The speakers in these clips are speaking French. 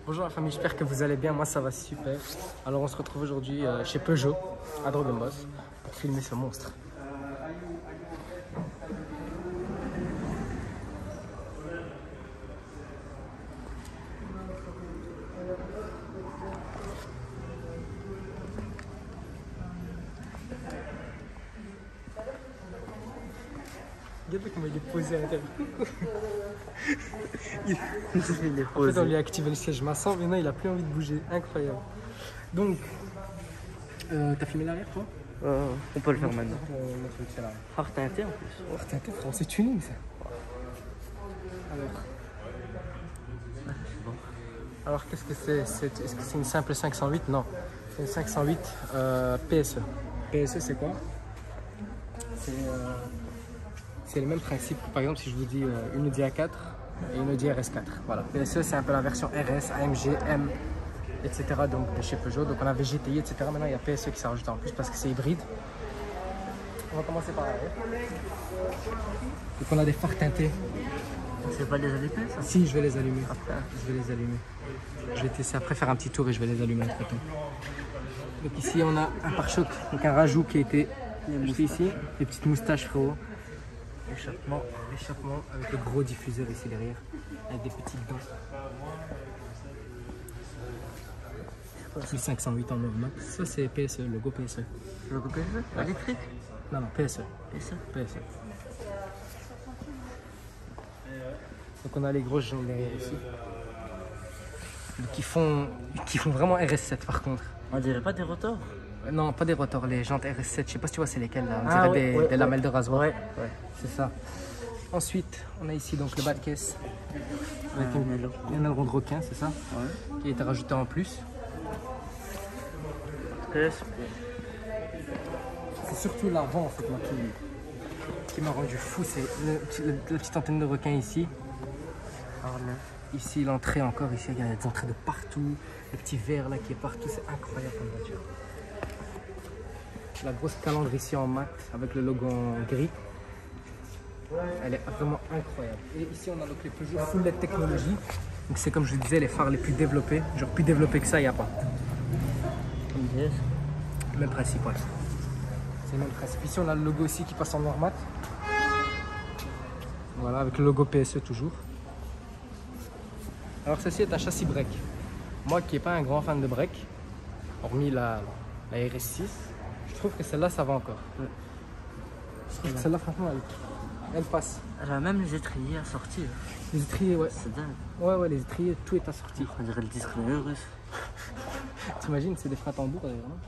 Bonjour la famille, j'espère que vous allez bien, moi ça va super. Alors on se retrouve aujourd'hui chez Peugeot, à Drogenbos, pour filmer ce monstre. Regardez comment il est posé à l'intérieur. Il est En fait, posé. on lui a activé le siège massant, mais non, il a plus envie de bouger. Incroyable. Donc, t'as filmé l'arrière, toi? On peut le faire maintenant. Notre outil à l'arrière. Phare teinté en plus. Oh, t'es frérot, c'est tuning ça. C'est bon. Alors, qu'est-ce que c'est? Est-ce que c'est une simple 508? Non, c'est une 508 PSE. PSE, c'est quoi? C'est le même principe. Par exemple, si je vous dis une Audi A4 et une Audi RS4. Voilà. PSE, c'est un peu la version RS, AMG, M, etc. Donc de chez Peugeot. Donc on avait GTI, etc. Maintenant, il y a PSE qui s'est rajouté en plus parce que c'est hybride. On va commencer par l'arrière. Donc on a des phares teintés. C'est pas les allumer ça? Si, je vais les allumer. Après. Je vais les allumer. Je vais tester après faire un petit tour et je vais les allumer entre temps. Donc ici, on a un pare-choc, donc un rajout qui a été juste ici. Des petites moustaches, frérot. Échappement avec le gros diffuseur ici derrière, avec des petites dents. C'est 508 en normal. Ça c'est PSE, logo PSE. Le logo PSE? Électrique? Non, non, PSE. PSE? PSE. Donc on a les grosses jambes derrière ici. Donc, qui font vraiment RS7 par contre. On dirait pas des rotors? Non, pas des rotors, les jantes RS7, je sais pas si tu vois c'est lesquelles là. On Ah, dirait des lamelles de rasoir. Ouais. C'est ça. Ensuite, on a ici donc le bas de caisse avec un aileron de requin, c'est ça, qui a été rajouté en plus. PSE. C'est surtout l'avant en fait moi, qui m'a rendu fou, c'est la petite antenne de requin ici. Ici l'entrée encore, ici il y a des entrées de partout, le petit verre là qui est partout, c'est incroyable comme voiture. La grosse calandre ici en mat avec le logo en gris. Elle est vraiment incroyable. Et ici on a donc les Peugeot Full LED technologie. Donc c'est comme je vous disais les phares les plus développés. Genre plus développés que ça, il n'y a pas. Comme DS. Même principe, ouais. C'est le même principe. Ici on a le logo aussi qui passe en noir mat. Voilà, avec le logo PSE toujours. Alors ceci est un châssis break. Moi qui n'ai pas un grand fan de break, hormis la RS6, je trouve que celle-là ça va encore. Je trouve que celle-là franchement elle passe. Elle a même les étriers assortis. Les étriers, ouais. C'est dingue. Ouais, les étriers, tout est assorti. On dirait le disque de russe. T'imagines, c'est des freins tambours d'ailleurs, non?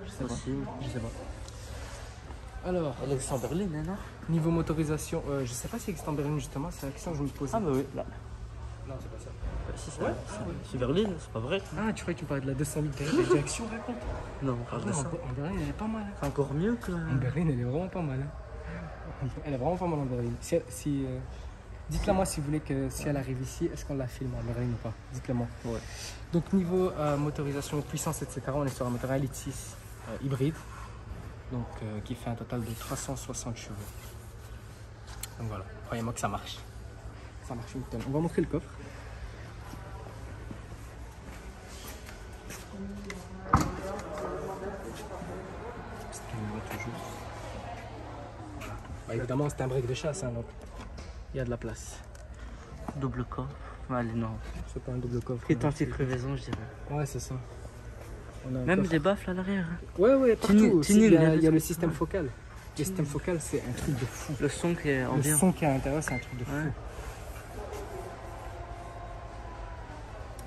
Je sais pas. Possible. Je sais pas. Alors, Elle existe en Berlin, non? niveau motorisation, je sais pas si existe en Berlin justement, c'est la question que je me pose. Ah bah oui, là. Non, c'est pas ça. Si, c'est Berlin, c'est pas vrai. Ah, tu croyais que tu parlais de la 208 derrière la direction, raconte. Non, on parle de ça. En Berlin, elle est pas mal. Hein. C'est encore mieux que... En Berlin, elle est vraiment pas mal. Hein. Elle est vraiment pas mal en Berlin. Dites-le moi si vous voulez que si elle arrive ici, est-ce qu'on la filme en Berlin ou pas? Dites-le moi. Ouais. Donc niveau motorisation, puissance, etc., on est sur un moteur 1,6 litre hybride. Donc qui fait un total de 360 chevaux. Donc voilà, croyez-moi que ça marche. Ça marche une tonne. On va montrer le coffre. Bah, évidemment, c'est un break de chasse, hein, donc il y a de la place. Double coffre. Allez, non. C'est pas un double coffre. Kit anti-crevaison, je dirais. Ouais, c'est ça. On a un Même coffre. des baffles à l'arrière. Hein. Ouais, partout. Aussi, Tiny, il y a le système focal. Le système focal, c'est un truc de fou. Le son qui est Le ambiant. son qui est à l'intérieur, c'est un truc de fou. Ouais.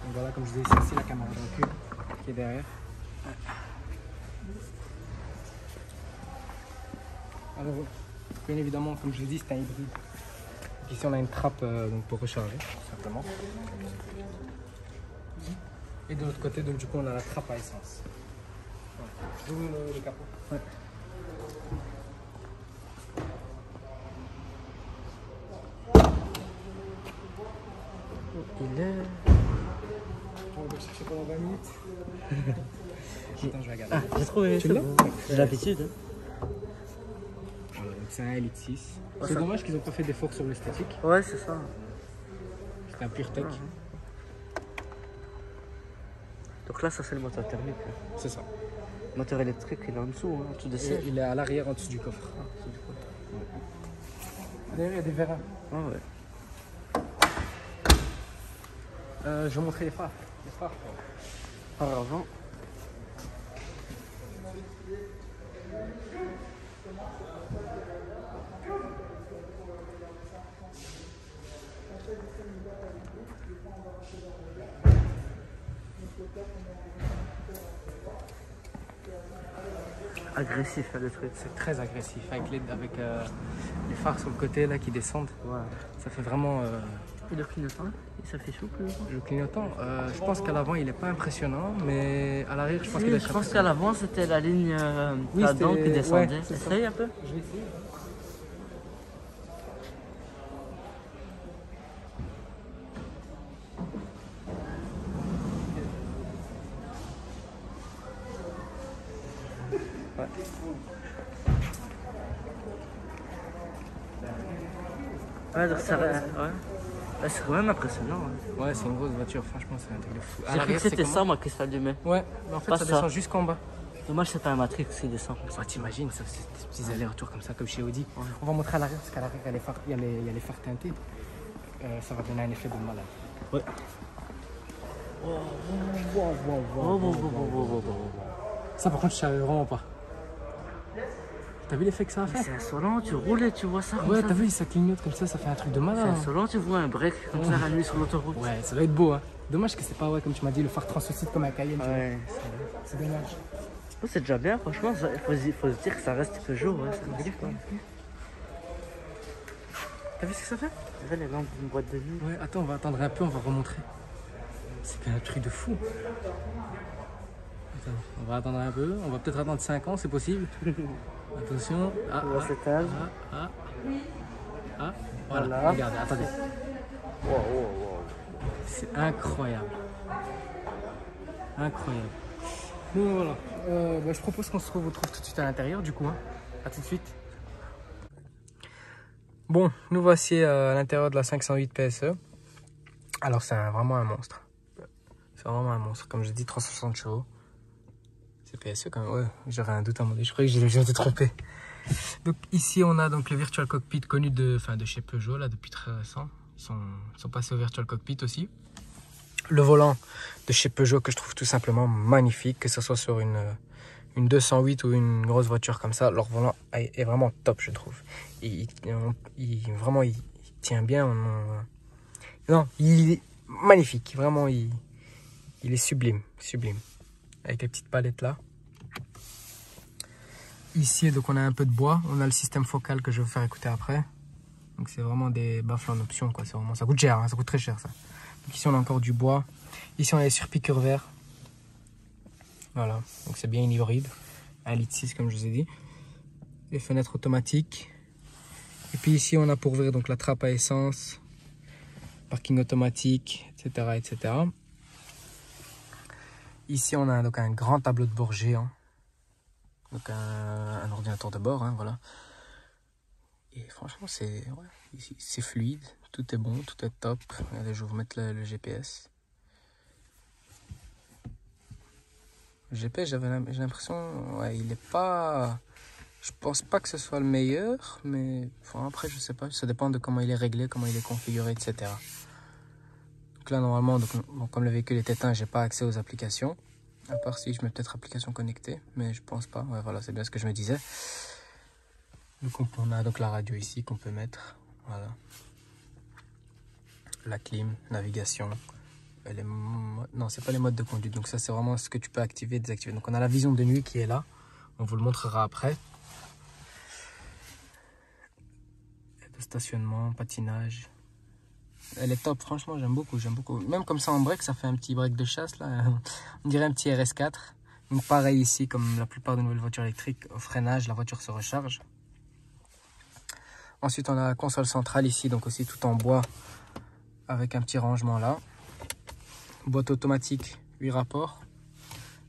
Donc voilà, comme je disais, c'est ici la caméra de recul qui est derrière. Alors, bien évidemment, comme je l'ai dit, c'est un hybride. Donc ici, on a une trappe donc pour recharger, tout simplement. Et de l'autre côté, donc du coup, on a la trappe à essence. Voilà. Je vous le capot. Ouais. Il est... On va chercher pendant 20 minutes. Attends, je vais regarder. Ah, j'ai trouvé. Tu l'as? J'ai l'habitude. Hein. Voilà, donc c'est un Elite 6. Ouais, C'est ça... dommage qu'ils n'ont pas fait d'efforts sur l'esthétique. Ouais, c'est ça. C'est un pure tech. Donc là, ça c'est le moteur thermique. Là. C'est ça. Le moteur électrique, il est en dessous, hein, en dessous des Et sièges. il est à l'arrière, en dessous du coffre. Ah, c'est du coup. Derrière, il y a des vérins. Ah ouais. Je vais montrer les phares. Les phares. Par avant. Agressif, hein, le truc. C'est très agressif avec les phares sur le côté là qui descendent. Ouais. Ça fait vraiment Et le clignotant, il s'affiche où plus le clignotant. Je pense qu'à l'avant il est pas impressionnant, mais à l'arrière je pense Si, qu'il est je très pense qu'à l'avant c'était la ligne Oui, là-dedans c'était- qui descendait. ouais, c'est ça. Essaye un peu. Je vais essayer. Ouais, donc ça, ouais. Ouais, c'est quand même impressionnant. Hein. Ouais, c'est une grosse voiture, franchement c'est un truc de fou. À J'ai cru l'arrière, que c'est c'était comment ça moi qui s'allumait. Ouais, mais en fait Pas ça ça. descend jusqu'en bas. Dommage c'est pas un Matrix qui descend. Bah, t'imagines, ça c'est des petits allers-retours comme ça, comme chez Audi. Ouais. On va montrer à l'arrière parce qu'à l'arrière il y a les phares teintés. Ça va donner un effet de malade. Ouais. Wow, Oh, bon. Ça par contre je savais vraiment pas. T'as vu l'effet que ça a Mais fait? c'est insolent, tu roules et tu vois ça comme Ouais, ça. t'as vu, ça clignote comme ça fait un truc de C'est malade. Hein. insolent, tu vois un break comme ça la nuit sur l'autoroute. Ouais, ça doit être beau. Hein. Dommage que c'est pas, ouais, comme tu m'as dit, le phare translucide comme un Cayenne. tu vois. Ouais. C'est dommage. Oh, c'est déjà bien, franchement, il faut se dire que ça reste Peugeot, ouais, c'est magnifique. Quoi. T'as vu ce que ça fait? Tu vois les lampes d'une boîte de nuit. Ouais, attends, on va attendre un peu, on va remontrer. C'est un truc de fou. Attends, on va attendre un peu, on va peut-être attendre 5 ans, c'est possible. Attention. On va s'éteindre. Voilà, Voilà. regardez, attendez. Wow. C'est incroyable. Incroyable. Bon, voilà. Je propose qu'on se retrouve tout de suite à l'intérieur, du coup. Hein. À tout de suite. Bon, nous voici à l'intérieur de la 508 PSE. Alors, c'est vraiment un monstre. C'est vraiment un monstre. Comme je dis, 360 chevaux. C'est PSE quand même. Ouais, j'avais un doute à un moment donné. Je croyais que j'étais trompé. Donc, ici, on a donc le Virtual Cockpit connu de chez Peugeot, là, depuis très récent. Ils sont passés au Virtual Cockpit aussi. Le volant de chez Peugeot que je trouve tout simplement magnifique, que ce soit sur une 208 ou une grosse voiture comme ça, leur volant est vraiment top, je trouve. Vraiment, il tient bien. Non, il est magnifique, vraiment, il est sublime, avec les petites palettes là. Ici, donc on a un peu de bois, on a le système focal que je vais vous faire écouter après. Donc c'est vraiment des baffles en option, quoi. C'est vraiment, ça coûte cher, hein, ça coûte très cher ça. Donc ici on a encore du bois. Ici on a les surpiqûres verts. Voilà, donc c'est bien une hybride. 1,6 litre comme je vous ai dit. Les fenêtres automatiques. Et puis ici on a pour ouvrir donc la trappe à essence. Parking automatique, etc. Ici on a donc un grand tableau de bord géant. Donc un ordinateur de bord, hein, voilà. Et franchement c'est fluide, tout est bon, tout est top. Regardez, je vais vous mettre le GPS. Le GPS, j'ai l'impression, ouais, il est pas... Je pense pas que ce soit le meilleur, mais enfin, après je sais pas, ça dépend de comment il est réglé, comment il est configuré, etc. Donc là normalement, bon, comme le véhicule est éteint, j'ai pas accès aux applications. À part si je mets peut-être application connectée, mais je pense pas. Ouais, voilà, c'est bien ce que je me disais. Donc on a donc la radio ici qu'on peut mettre, voilà. La clim, navigation. Non, c'est pas les modes de conduite, donc ça c'est vraiment ce que tu peux activer et désactiver. Donc on a la vision de nuit qui est là, on vous le montrera après. Le stationnement, patinage. Elle est top, franchement j'aime beaucoup. Même comme ça en break, ça fait un petit break de chasse là. On dirait un petit RS4. Donc pareil ici, comme la plupart des nouvelles voitures électriques, au freinage, la voiture se recharge. Ensuite on a la console centrale ici, donc aussi tout en bois, avec un petit rangement là. Boîte automatique, 8 rapports.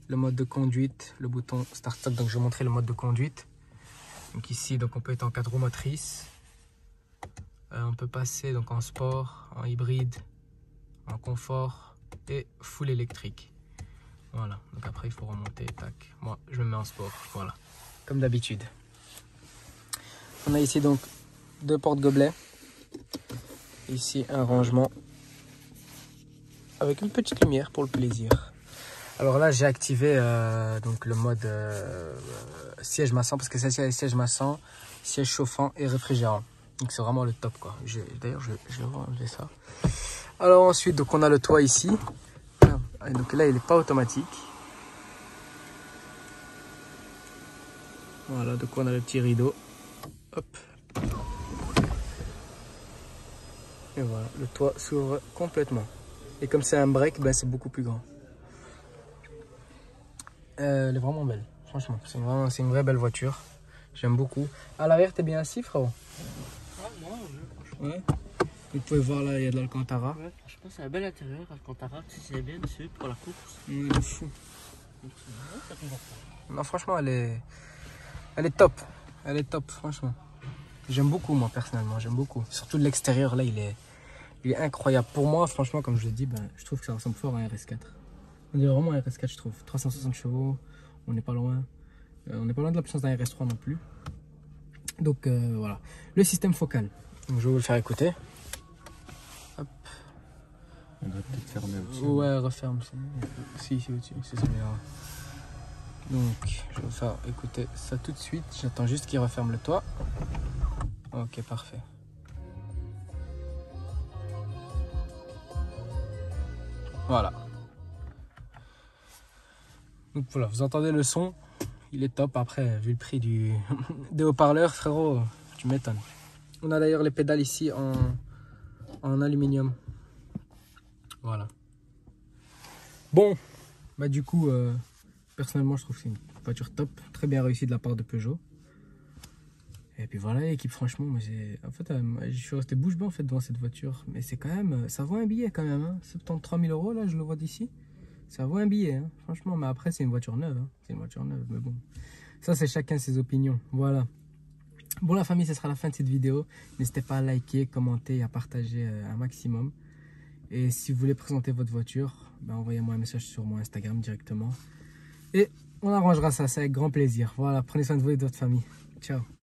Le mode de conduite, le bouton Start Stop, donc je vais vous montrer le mode de conduite. Donc ici, donc on peut être en 4 roues motrices. On peut passer donc en sport, en hybride, en confort et full électrique. Voilà, donc après il faut remonter, tac. Moi je me mets en sport, voilà, comme d'habitude. On a ici donc 2 porte-gobelets. Ici un rangement avec une petite lumière pour le plaisir. Alors là j'ai activé donc le mode siège massant parce que celle-ci a les sièges massants, siège chauffant et réfrigérant. Donc c'est vraiment le top quoi. D'ailleurs je vais enlever ça. Alors ensuite donc on a le toit ici. Et donc là il n'est pas automatique. Voilà, donc on a le petit rideau. Hop. Et voilà, le toit s'ouvre complètement. Et comme c'est un break, ben c'est beaucoup plus grand. Elle est vraiment belle, franchement. C'est une vraie belle voiture. J'aime beaucoup. À l'arrière, t'es bien assis, frérot? Ah, moi, franchement. Ouais. Vous pouvez voir là, il y a de l'Alcantara. Ouais, franchement, c'est un bel intérieur, Alcantara. Tu sais bien dessus pour la course. Ouais, de fou. Donc, ça fait voir. Non, franchement, elle est top. Elle est top, franchement. J'aime beaucoup, moi, personnellement. J'aime beaucoup. Surtout de l'extérieur, là, il est incroyable. Pour moi, franchement, comme je l'ai dit, ben, je trouve que ça ressemble fort à un RS4. On dirait vraiment un RS4, je trouve. 360 chevaux, on n'est pas loin. On n'est pas loin de la puissance d'un RS3 non plus. Donc, voilà. Le système focal. Donc, je vais vous le faire écouter. Hop. On doit peut-être fermer aussi. Ouais, referme. Si, c'est au-dessus. C'est celui-là. Donc, je vais vous faire écouter ça tout de suite. J'attends juste qu'il referme le toit. Ok, parfait. Voilà. Donc voilà, vous entendez le son. Il est top. Après, vu le prix des haut-parleurs, frérot, tu m'étonnes. On a d'ailleurs les pédales ici en aluminium. Voilà. Bon, bah du coup, personnellement, je trouve que c'est une voiture top. Très bien réussie de la part de Peugeot. Et puis voilà, l'équipe, franchement, moi je suis resté bouche bée en fait devant cette voiture. Mais c'est quand même, ça vaut un billet quand même. Hein. 73 000 €, là, je le vois d'ici. Ça vaut un billet, hein, franchement. Mais après, c'est une voiture neuve. Hein. C'est une voiture neuve, mais bon. Ça, c'est chacun ses opinions. Voilà. Bon, la famille, ce sera la fin de cette vidéo. N'hésitez pas à liker, commenter et à partager un maximum. Et si vous voulez présenter votre voiture, ben, envoyez-moi un message sur mon Instagram directement. Et on arrangera ça, c'est avec grand plaisir. Voilà, prenez soin de vous et de votre famille. Ciao.